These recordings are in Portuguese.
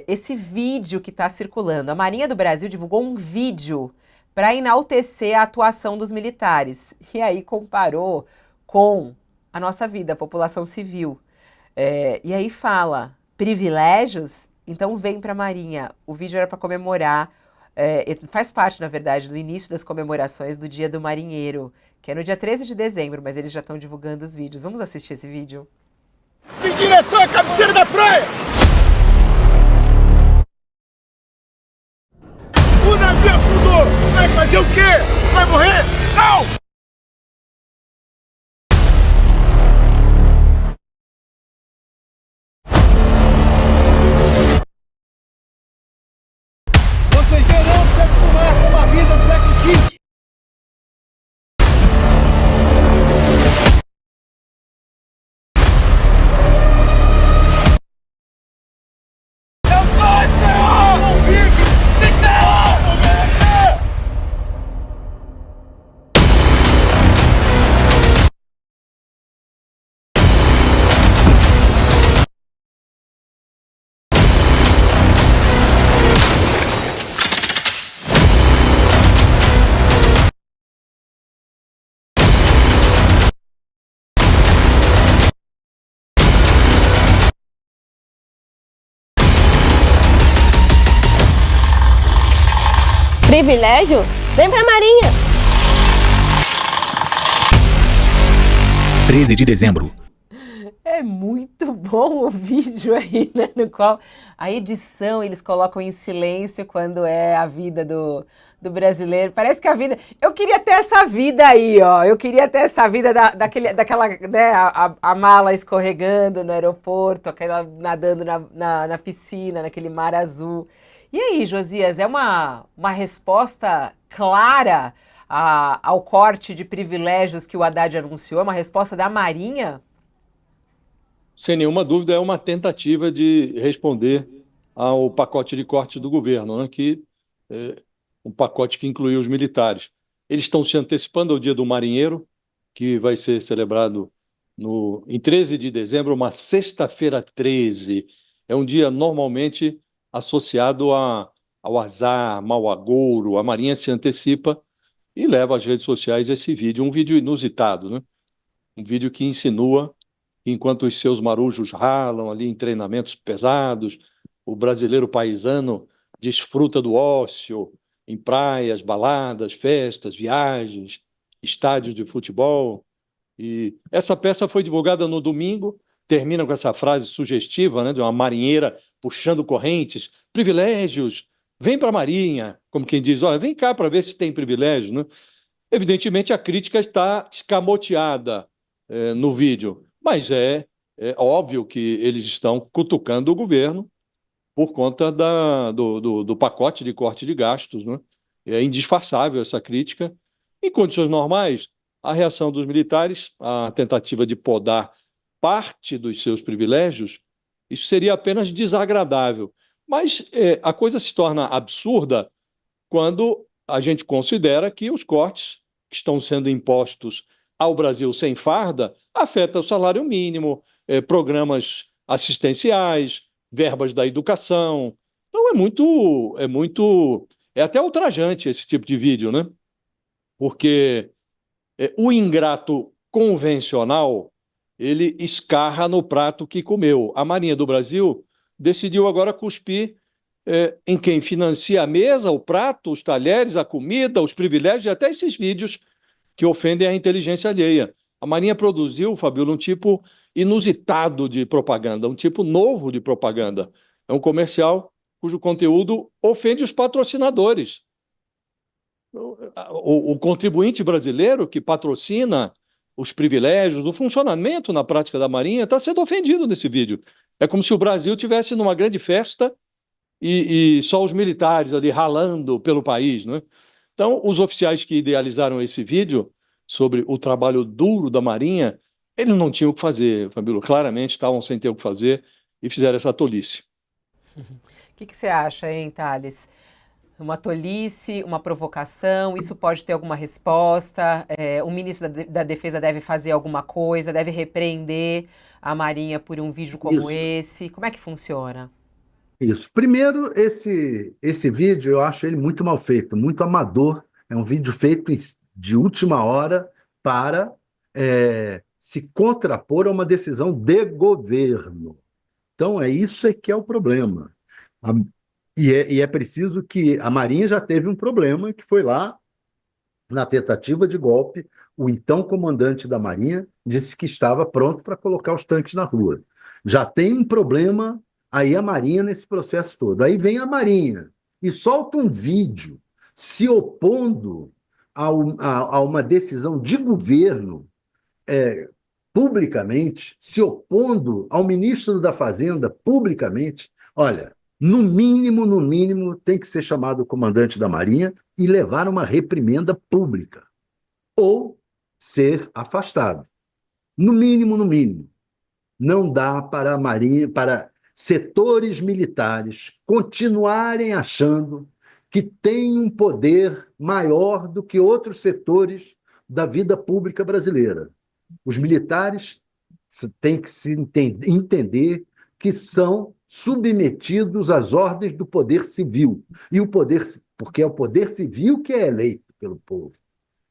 esse vídeo que está circulando. A Marinha do Brasil divulgou um vídeo para enaltecer a atuação dos militares. E aí comparou com a nossa vida, a população civil. E aí fala, privilégios? Então vem para a Marinha. O vídeo era para comemorar, faz parte, na verdade, do início das comemorações do Dia do Marinheiro, que é no dia 13 de dezembro, mas eles já estão divulgando os vídeos. Vamos assistir esse vídeo? Em direção à cabeceira da praia! O navio afundou! Vai fazer o quê? Vai morrer? Não! Vocês verão se acostumar com uma vida do século XX! Privilégio? Vem pra Marinha! 13 de dezembro. É muito bom o vídeo aí, né? No qual a edição eles colocam em silêncio quando é a vida do brasileiro. Parece que a vida... Eu queria ter essa vida aí, ó. Eu queria ter essa vida daquela, né? A mala escorregando no aeroporto, aquela nadando na piscina, naquele mar azul. E aí, Josias, é uma resposta clara ao corte de privilégios que o Haddad anunciou? É uma resposta da Marinha? Sem nenhuma dúvida, é uma tentativa de responder ao pacote de cortes do governo, né, que é um pacote que incluiu os militares. Eles estão se antecipando ao Dia do Marinheiro, que vai ser celebrado em 13 de dezembro, uma sexta-feira 13. É um dia normalmente associado ao azar, mau agouro. A Marinha se antecipa e leva às redes sociais esse vídeo, um vídeo inusitado, né? Um vídeo que insinua, enquanto os seus marujos ralam ali em treinamentos pesados, o brasileiro paisano desfruta do ócio em praias, baladas, festas, viagens, estádios de futebol. E essa peça foi divulgada no domingo, termina com essa frase sugestiva, né, de uma marinheira puxando correntes, privilégios, vem para a Marinha, como quem diz, olha, vem cá para ver se tem privilégio, né? Evidentemente, a crítica está escamoteada no vídeo, mas é óbvio que eles estão cutucando o governo por conta do pacote de corte de gastos, né? É indisfarçável essa crítica. Em condições normais, a reação dos militares, a tentativa de podar parte dos seus privilégios, isso seria apenas desagradável. Mas a coisa se torna absurda quando a gente considera que os cortes que estão sendo impostos ao Brasil sem farda afetam o salário mínimo, programas assistenciais, verbas da educação. Então é até ultrajante esse tipo de vídeo, né? Porque o ingrato convencional, ele escarra no prato que comeu. A Marinha do Brasil decidiu agora cuspir em quem financia a mesa, o prato, os talheres, a comida, os privilégios e até esses vídeos que ofendem a inteligência alheia. A Marinha produziu, Fabíola, um tipo inusitado de propaganda, um tipo novo de propaganda. É um comercial cujo conteúdo ofende os patrocinadores. O contribuinte brasileiro que patrocina os privilégios, o funcionamento na prática da Marinha, está sendo ofendido nesse vídeo. É como se o Brasil tivesse numa grande festa e só os militares ali ralando pelo país, né? Então, os oficiais que idealizaram esse vídeo sobre o trabalho duro da Marinha, eles não tinham o que fazer, Fabíola. Claramente estavam sem ter o que fazer e fizeram essa tolice. O que você acha, hein, Thales? Uma tolice, uma provocação, isso pode ter alguma resposta? O ministro da Defesa deve fazer alguma coisa, deve repreender a Marinha por um vídeo como esse? Como é que funciona? Isso. Primeiro, esse vídeo eu acho ele muito mal feito, muito amador. É um vídeo feito de última hora para se contrapor a uma decisão de governo. Então, isso é que é o problema. A- e é preciso que a Marinha já teve um problema, que foi lá na tentativa de golpe, o então comandante da Marinha disse que estava pronto para colocar os tanques na rua. Já tem um problema aí a Marinha nesse processo todo. Aí vem a Marinha e solta um vídeo se opondo a uma decisão de governo publicamente, se opondo ao ministro da Fazenda publicamente. Olha, no mínimo, tem que ser chamado o comandante da Marinha e levar uma reprimenda pública ou ser afastado. No mínimo, no mínimo. Não dá para a Marinha, para setores militares continuarem achando que têm um poder maior do que outros setores da vida pública brasileira. Os militares têm que se entender que são submetidos às ordens do poder civil. E o poder, porque é o poder civil que é eleito pelo povo.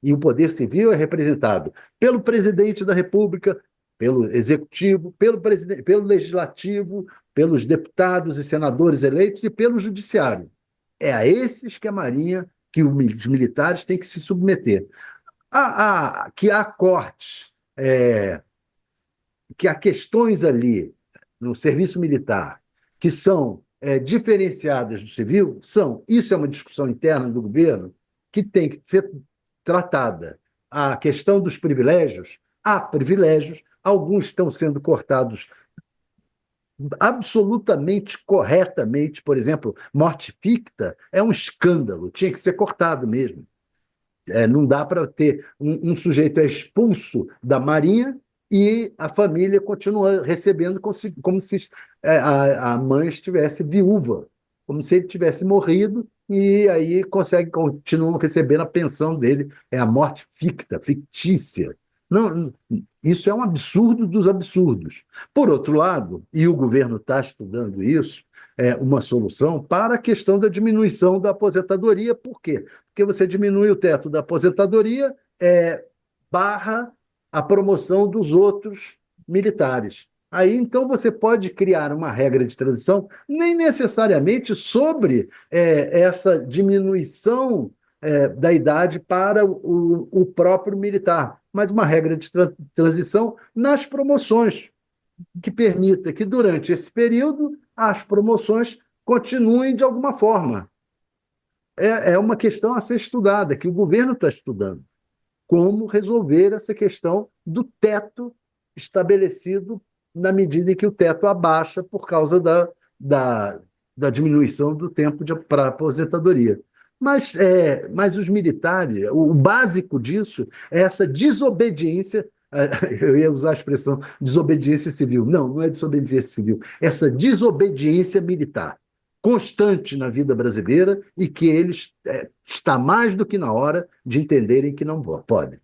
E o poder civil é representado pelo presidente da República, pelo executivo, pelo legislativo, pelos deputados e senadores eleitos e pelo judiciário. É a esses que a Marinha, que os militares têm que se submeter. Que há cortes, que há questões ali no serviço militar que são diferenciadas do civil, são. Isso é uma discussão interna do governo que tem que ser tratada. A questão dos privilégios, há privilégios, alguns estão sendo cortados absolutamente corretamente, por exemplo, morte ficta é um escândalo, tinha que ser cortado mesmo. Não dá para ter um sujeito expulso da Marinha e a família continua recebendo como se a mãe estivesse viúva, como se ele tivesse morrido e aí continuam recebendo a pensão dele. É a morte ficta, fictícia. Não, isso é um absurdo dos absurdos. Por outro lado, e o governo está estudando isso, uma solução para a questão da diminuição da aposentadoria. Por quê? Porque você diminui o teto da aposentadoria, barra a promoção dos outros militares. Aí, então, você pode criar uma regra de transição, nem necessariamente sobre essa diminuição da idade para o próprio militar, mas uma regra de transição nas promoções, que permita que, durante esse período, as promoções continuem de alguma forma. É uma questão a ser estudada, que o governo está estudando. Como resolver essa questão do teto estabelecido na medida em que o teto abaixa por causa da diminuição do tempo para aposentadoria. Mas os militares, o básico disso é essa desobediência. Eu ia usar a expressão desobediência civil. Não, não é desobediência civil. Essa desobediência militar constante na vida brasileira e que eles está mais do que na hora de entenderem que não podem.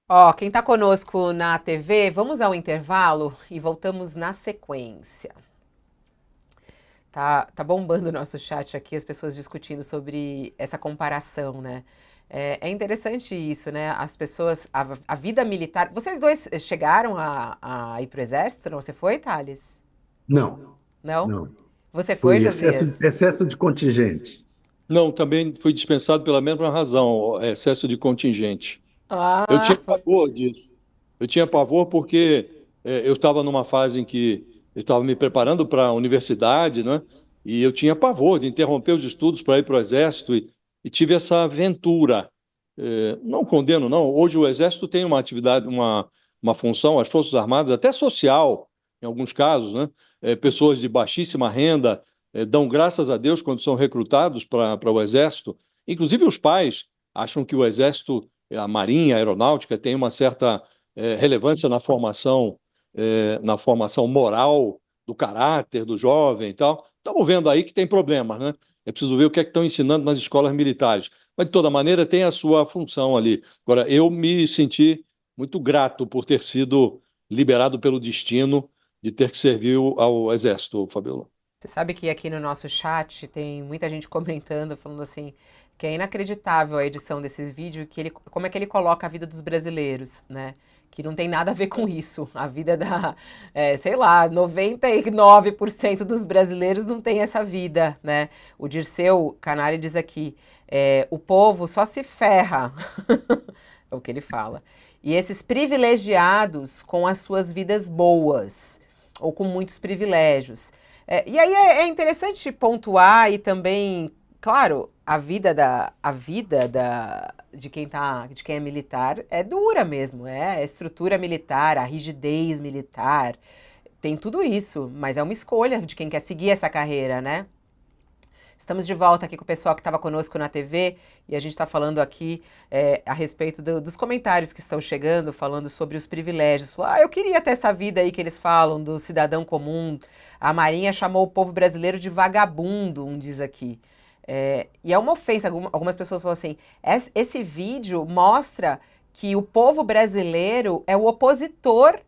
Ó, quem está conosco na TV, vamos ao intervalo e voltamos na sequência. Tá bombando o nosso chat aqui, as pessoas discutindo sobre essa comparação, né? É interessante isso, né? As pessoas, a vida militar. Vocês dois chegaram a ir para o exército? Não? Você foi, Thales? Não, Não? não. Você foi, Foi Josias? excesso de contingente. Não, também fui dispensado pela mesma razão, excesso de contingente. Eu tinha Ah, pavor disso. Eu tinha pavor porque eu estava numa fase em que eu estava me preparando para a universidade, né? E eu tinha pavor de interromper os estudos para ir para o Exército e tive essa aventura. Não condeno, não. Hoje o Exército tem uma atividade, uma função, as Forças Armadas, até social, em alguns casos, né? Pessoas de baixíssima renda dão graças a Deus quando são recrutados para o Exército. Inclusive os pais acham que o Exército, a Marinha, a Aeronáutica, tem uma certa relevância na formação moral do caráter do jovem e tal. Estamos vendo aí que tem problemas, né? É preciso ver o que é que estão ensinando nas escolas militares. Mas, de toda maneira, tem a sua função ali. Agora, eu me senti muito grato por ter sido liberado pelo destino de ter que servir ao Exército, Fabiola. Você sabe que aqui no nosso chat tem muita gente comentando, falando assim, que é inacreditável a edição desse vídeo, como é que ele coloca a vida dos brasileiros, né? Que não tem nada a ver com isso. A vida sei lá, 99% dos brasileiros não tem essa vida, né? O Dirceu Canari diz aqui, o povo só se ferra, é o que ele fala. E esses privilegiados com as suas vidas boas, ou com muitos privilégios. E aí é interessante pontuar e também, claro, de quem é militar é dura mesmo, a estrutura militar, a rigidez militar, tem tudo isso, mas é uma escolha de quem quer seguir essa carreira, né? Estamos de volta aqui com o pessoal que estava conosco na TV e a gente está falando aqui a respeito dos comentários que estão chegando, falando sobre os privilégios. Falou, eu queria ter essa vida aí que eles falam do cidadão comum. A Marinha chamou o povo brasileiro de vagabundo, diz aqui. E é uma ofensa, algumas pessoas falam assim, esse vídeo mostra que o povo brasileiro é o opositor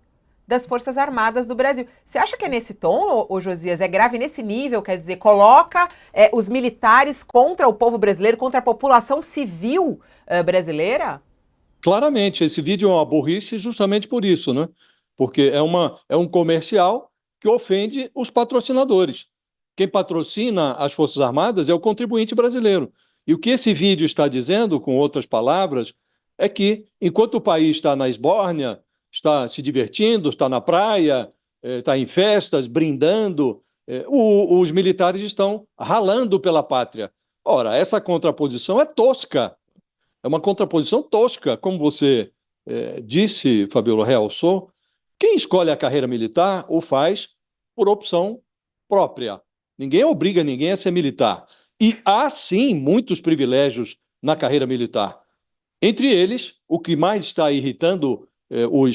das Forças Armadas do Brasil. Você acha que é nesse tom, ô Josias? É grave nesse nível? Quer dizer, coloca os militares contra o povo brasileiro, contra a população civil brasileira? Claramente, esse vídeo é uma burrice justamente por isso, né? Porque é um comercial que ofende os patrocinadores. Quem patrocina as Forças Armadas é o contribuinte brasileiro. E o que esse vídeo está dizendo, com outras palavras, é que, enquanto o país está na esbórnia, está se divertindo, está na praia, está em festas, brindando, os militares estão ralando pela pátria. Ora, essa contraposição é tosca. É uma contraposição tosca. Como você disse, Fabiola, realçou, quem escolhe a carreira militar o faz por opção própria. Ninguém obriga ninguém a ser militar. E há, sim, muitos privilégios na carreira militar. Entre eles, o que mais está irritando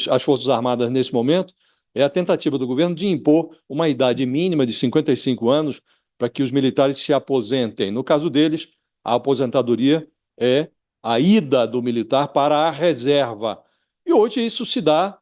as Forças Armadas nesse momento é a tentativa do governo de impor uma idade mínima de 55 anos para que os militares se aposentem. No caso deles, a aposentadoria é a ida do militar para a reserva. E hoje isso se dá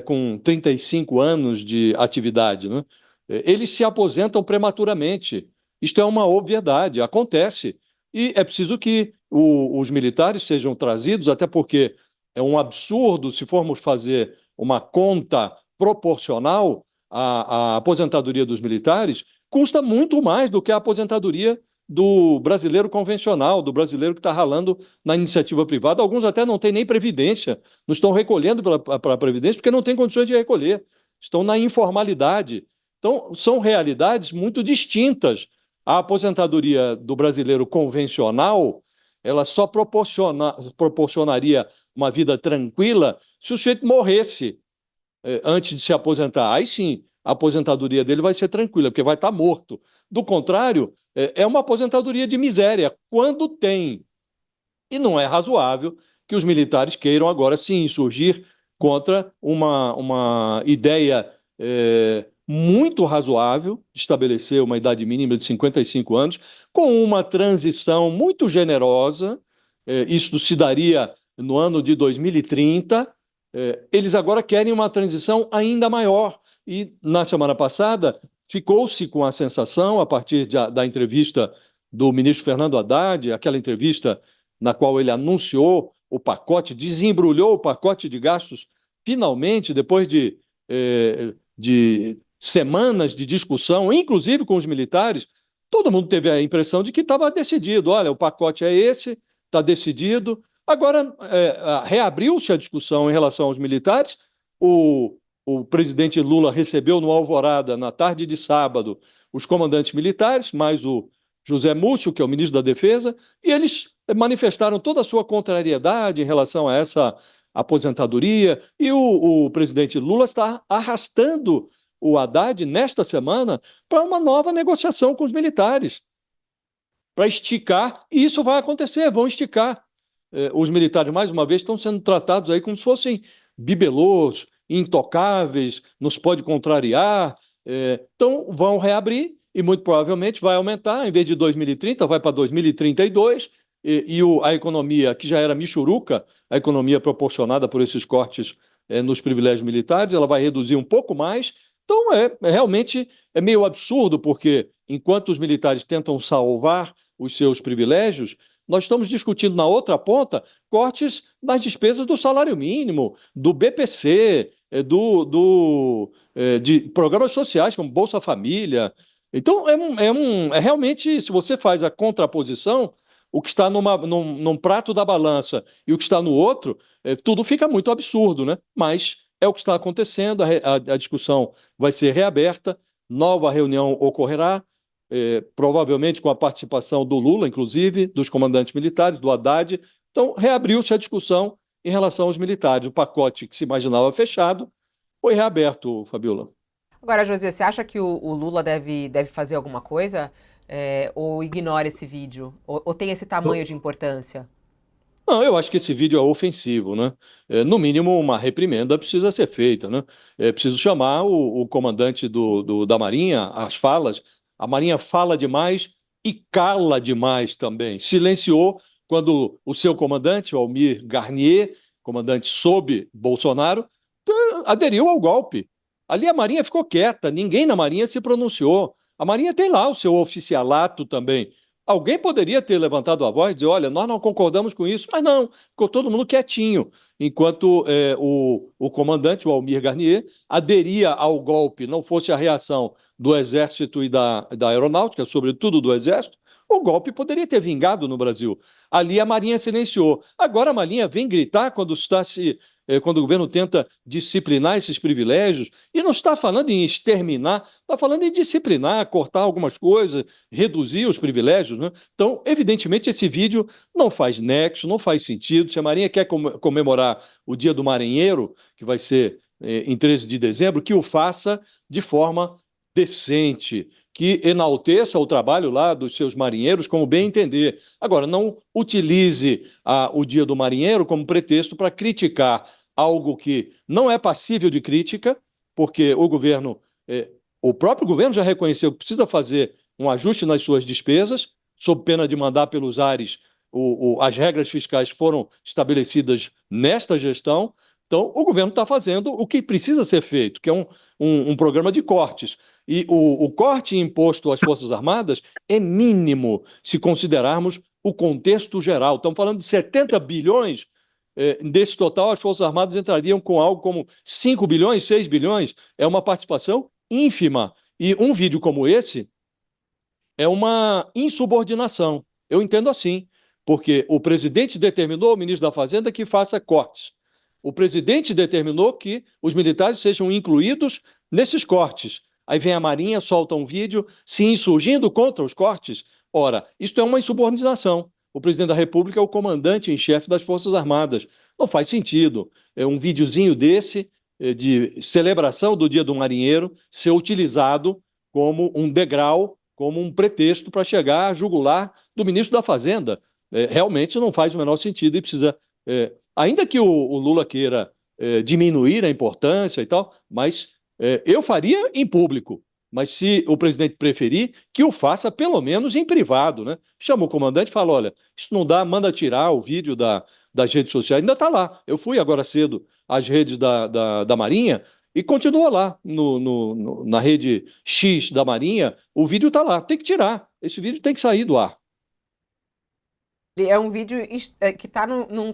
com 35 anos de atividade, né? Eles se aposentam prematuramente. Isto é uma obviedade, acontece. E é preciso que os militares sejam trazidos, até porque é um absurdo se formos fazer uma conta proporcional à aposentadoria dos militares, custa muito mais do que a aposentadoria do brasileiro convencional, do brasileiro que está ralando na iniciativa privada. Alguns até não têm nem previdência, não estão recolhendo para a previdência porque não têm condições de recolher, estão na informalidade. Então, são realidades muito distintas. A aposentadoria do brasileiro convencional, ela só proporcionaria uma vida tranquila se o sujeito morresse antes de se aposentar. Aí sim, a aposentadoria dele vai ser tranquila, porque vai estar morto. Do contrário, é uma aposentadoria de miséria, quando tem. E não é razoável que os militares queiram agora se insurgir contra uma ideia muito razoável de estabelecer uma idade mínima de 55 anos, com uma transição muito generosa. Isso se daria no ano de 2030. Eles agora querem uma transição ainda maior. E, na semana passada, ficou-se com a sensação, a partir da entrevista do ministro Fernando Haddad, aquela entrevista na qual ele anunciou o pacote, desembrulhou o pacote de gastos, finalmente, depois de semanas de discussão, inclusive com os militares, todo mundo teve a impressão de que estava decidido. Olha, o pacote é esse, está decidido. Agora, reabriu-se a discussão em relação aos militares. O presidente Lula recebeu no Alvorada, na tarde de sábado, os comandantes militares, mais o José Múcio, que é o ministro da Defesa, e eles manifestaram toda a sua contrariedade em relação a essa aposentadoria. E o presidente Lula está arrastando o Haddad, nesta semana, para uma nova negociação com os militares, para esticar, e isso vai acontecer, vão esticar. Os militares, mais uma vez, estão sendo tratados aí como se fossem bibelôs, intocáveis, nos pode contrariar. Então, vão reabrir e, muito provavelmente, vai aumentar, em vez de 2030, vai para 2032, a economia, que já era michuruca, a economia proporcionada por esses cortes nos privilégios militares, ela vai reduzir um pouco mais, Então, realmente é meio absurdo, porque enquanto os militares tentam salvar os seus privilégios, nós estamos discutindo na outra ponta cortes nas despesas do salário mínimo, do BPC, de programas sociais como Bolsa Família. Então, realmente, se você faz a contraposição, o que está num prato da balança e o que está no outro, tudo fica muito absurdo, né? Mas é o que está acontecendo, a discussão vai ser reaberta, nova reunião ocorrerá, provavelmente com a participação do Lula, inclusive, dos comandantes militares, do Haddad. Então, reabriu-se a discussão em relação aos militares. O pacote que se imaginava fechado foi reaberto, Fabiola. Agora, José, você acha que o Lula deve fazer alguma coisa? Ou ignora esse vídeo? Ou tem esse tamanho de importância? Não, eu acho que esse vídeo é ofensivo, né? No mínimo, uma reprimenda precisa ser feita, né? É preciso chamar o comandante da Marinha, as falas. A Marinha fala demais e cala demais também. Silenciou quando o seu comandante, o Almir Garnier, comandante sob Bolsonaro, aderiu ao golpe. Ali a Marinha ficou quieta, ninguém na Marinha se pronunciou. A Marinha tem lá o seu oficialato também. Alguém poderia ter levantado a voz e dizer, olha, nós não concordamos com isso, mas não, ficou todo mundo quietinho, enquanto o comandante, o Almir Garnier, aderia ao golpe, não fosse a reação do Exército e da Aeronáutica, sobretudo do Exército, o golpe poderia ter vingado no Brasil. Ali a Marinha silenciou. Agora a Marinha vem gritar quando o governo tenta disciplinar esses privilégios, e não está falando em exterminar, está falando em disciplinar, cortar algumas coisas, reduzir os privilégios, né? Então, evidentemente, esse vídeo não faz nexo, não faz sentido. Se a Marinha quer comemorar o Dia do Marinheiro, que vai ser em 13 de dezembro, que o faça de forma decente, que enalteça o trabalho lá dos seus marinheiros como bem entender. Agora, não utilize o Dia do Marinheiro como pretexto para criticar algo que não é passível de crítica, porque o próprio governo já reconheceu que precisa fazer um ajuste nas suas despesas, sob pena de mandar pelos ares. As regras fiscais foram estabelecidas nesta gestão. Então, o governo está fazendo o que precisa ser feito, que é um programa de cortes. E o corte imposto às Forças Armadas é mínimo se considerarmos o contexto geral. Estamos falando de 70 bilhões. Desse total, as Forças Armadas entrariam com algo como 5 bilhões, 6 bilhões. É uma participação ínfima. E um vídeo como esse é uma insubordinação. Eu entendo assim, porque o presidente determinou ao ministro da Fazenda que faça cortes. O presidente determinou que os militares sejam incluídos nesses cortes. Aí vem a Marinha, solta um vídeo se insurgindo contra os cortes. Ora, isto é uma insubordinação. O presidente da República é o comandante em chefe das Forças Armadas. Não faz sentido um videozinho desse, de celebração do Dia do Marinheiro, ser utilizado como um degrau, como um pretexto para chegar a jugular do ministro da Fazenda. Realmente não faz o menor sentido e precisa... ainda que o Lula queira diminuir a importância e tal, mas eu faria em público. Mas se o presidente preferir, que o faça pelo menos em privado, né? Chama o comandante e fala, olha, isso não dá, manda tirar o vídeo das redes sociais. Ainda está lá. Eu fui agora cedo às redes da Marinha e continua lá na rede X da Marinha. O vídeo está lá. Tem que tirar. Esse vídeo tem que sair do ar. É um vídeo que está num